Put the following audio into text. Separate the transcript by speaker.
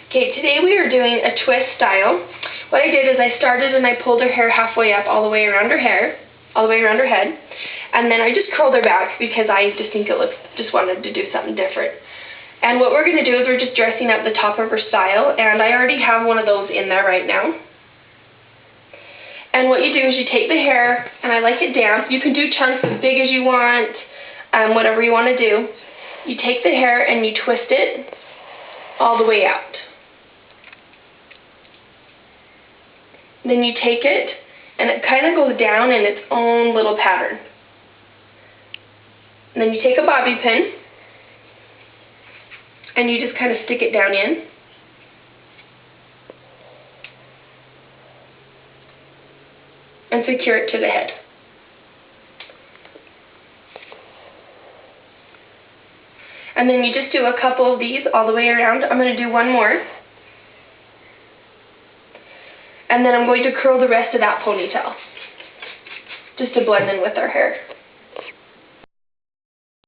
Speaker 1: Okay, today we are doing a twist style. What I did is I started and I pulled her hair halfway up all the way around her hair, all the way around her head, and then I just curled her back because I just think it looks, just wanted to do something different. And what we're going to do is we're just dressing up the top of her style, and I already have one of those in there right now. And what you do is you take the hair, and I like it down. You can do chunks as big as you want, whatever you want to do. You take the hair and you twist it all the way out. Then you take it, and it kind of goes down in its own little pattern. And then you take a bobby pin, and you just kind of stick it down in. And secure it to the head. And then you just do a couple of these all the way around. I'm going to do one more. And then I'm going to curl the rest of that ponytail, just to blend in with our hair.